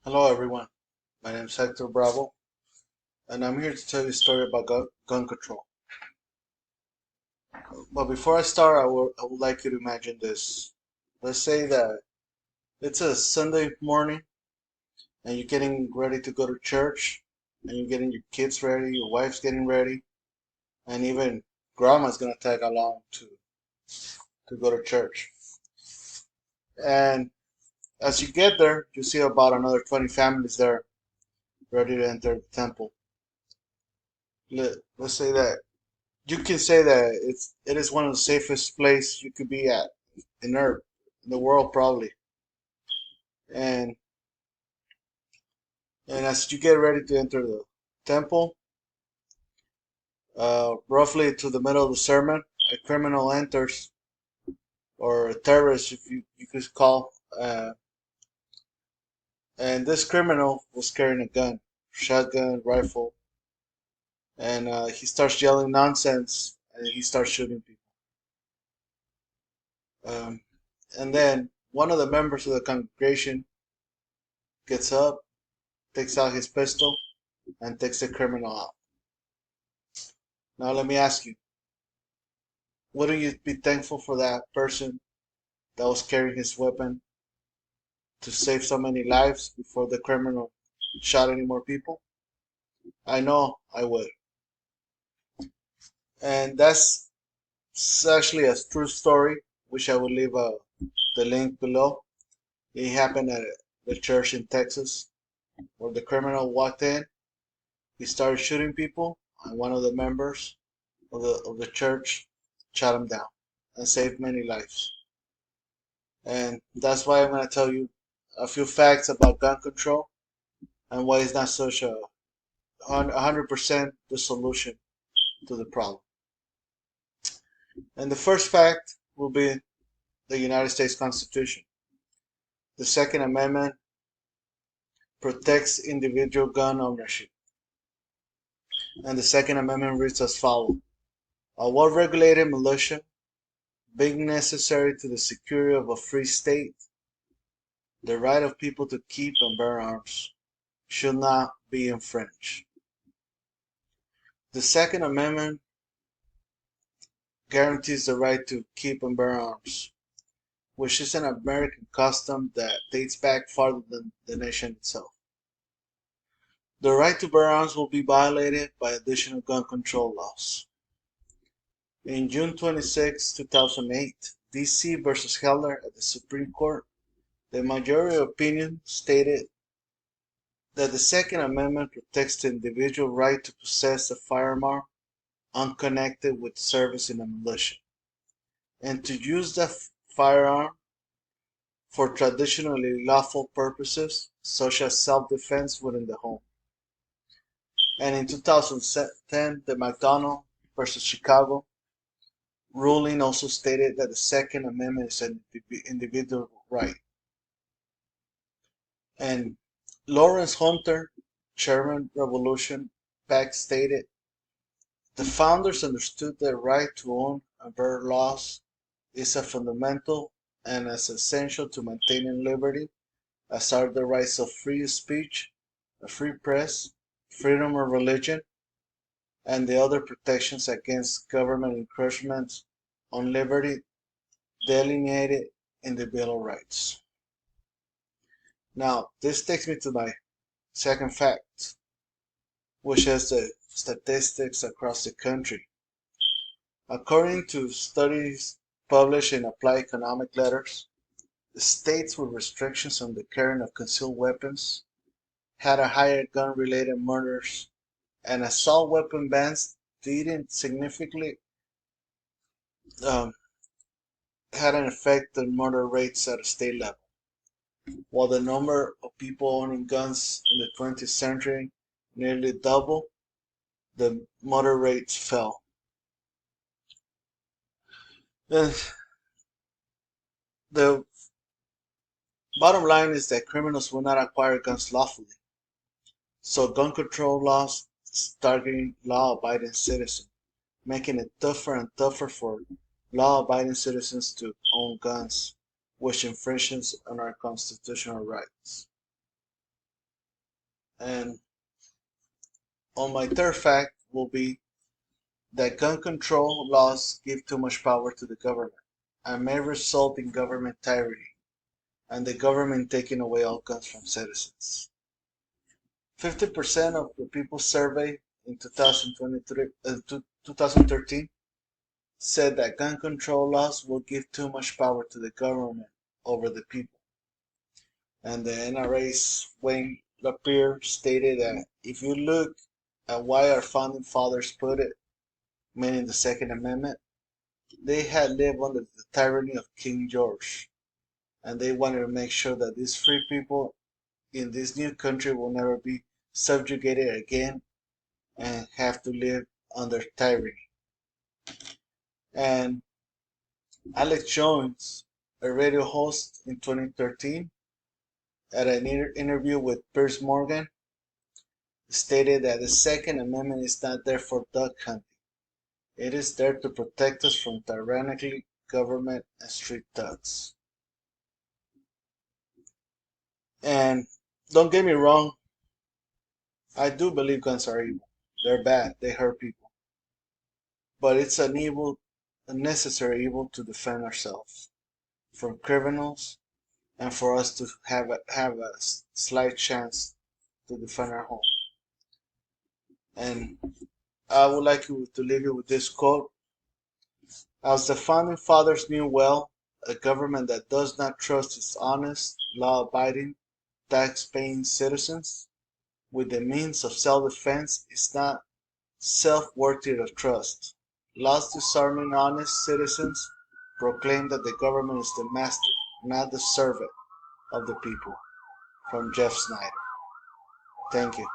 Hello, everyone. My name is Hector Bravo, and I'm here to tell you a story about gun control. But before I start, I would like you to imagine this. Let's say that it's a Sunday morning, and you're getting ready to go to church, and you're getting your kids ready, your wife's getting ready, and even grandma's gonna tag along to go to church. And as you get there, you see about another 20 families there ready to enter the temple. Let's say that you can say that it is one of the safest place you could be at in Earth, in the world probably. And and as you get ready to enter the temple, roughly to the middle of the sermon, a criminal enters, or a terrorist, if you could call. And this criminal was carrying a gun, shotgun, rifle, and he starts yelling nonsense, and he starts shooting people. Um, and then one of the members of the congregation gets up, takes out his pistol, and takes the criminal out. Now let me ask you, wouldn't you be thankful for that person that was carrying his weapon to save so many lives before the criminal shot any more people? I know I would. And that's actually a true story, which I will leave the link below. It happened at the church in Texas where the criminal walked in, he started shooting people, and one of the members of the church shot him down and saved many lives. And that's why I'm going to tell you a few facts about gun control and why it's not such a 100% the solution to the problem. And the first fact will be the United States Constitution. The Second Amendment protects individual gun ownership. And the Second Amendment reads as follows: a well regulated militia, being necessary to the security of a free state, the right of people to keep and bear arms should not be infringed. The Second Amendment guarantees the right to keep and bear arms, which is an American custom that dates back farther than the nation itself. The right to bear arms will be violated by additional gun control laws. In June 26, 2008, D.C. versus Heller at the Supreme Court, the majority opinion stated that the Second Amendment protects the individual right to possess a firearm unconnected with service in a militia, and to use the firearm for traditionally lawful purposes, such as self-defense within the home. And in 2010, the McDonald versus Chicago ruling also stated that the Second Amendment is an individual right. And Lawrence Hunter, Chairman Revolution PAC, stated the founders understood that right to own and bear laws is a fundamental and as essential to maintaining liberty as are the rights of free speech, a free press, freedom of religion, and the other protections against government encroachments on liberty delineated in the Bill of Rights. Now, this takes me to my second fact, which is the statistics across the country. According to studies published in Applied Economic Letters, the states with restrictions on the carrying of concealed weapons had a higher gun-related murders, and assault weapon bans didn't significantly um, had an effect on murder rates at a state level. While the number of people owning guns in the 20th century nearly doubled, the murder rates fell. And the bottom line is that criminals will not acquire guns lawfully, so gun control laws targeting law-abiding citizens, making it tougher and tougher for law-abiding citizens to own guns, which infringes on our constitutional rights. And on my third fact will be that gun control laws give too much power to the government and may result in government tyranny and the government taking away all guns from citizens. 50% of the people surveyed in 2013 said that gun control laws will give too much power to the government over the people. And the NRA's Wayne Lapierre stated that if you look at why our founding fathers put it, meaning the Second Amendment, they had lived under the tyranny of King George, and they wanted to make sure that these free people in this new country will never be subjugated again and have to live under tyranny. And Alex Jones, a radio host in 2013, at an interview with Piers Morgan, stated that the Second Amendment is not there for duck hunting. It is there to protect us from tyrannical government and street thugs. And don't get me wrong, I do believe guns are evil. They're bad, they hurt people. But it's an evil, a necessary evil to defend ourselves from criminals and for us to have a slight chance to defend our home. And I would like to leave you with this quote. As the founding fathers knew well, a government that does not trust its honest, law-abiding, tax-paying citizens with the means of self-defense is not self-worthy of trust. Laws disarming honest citizens proclaim that the government is the master, not the servant of the people. From Jeff Snyder. Thank you.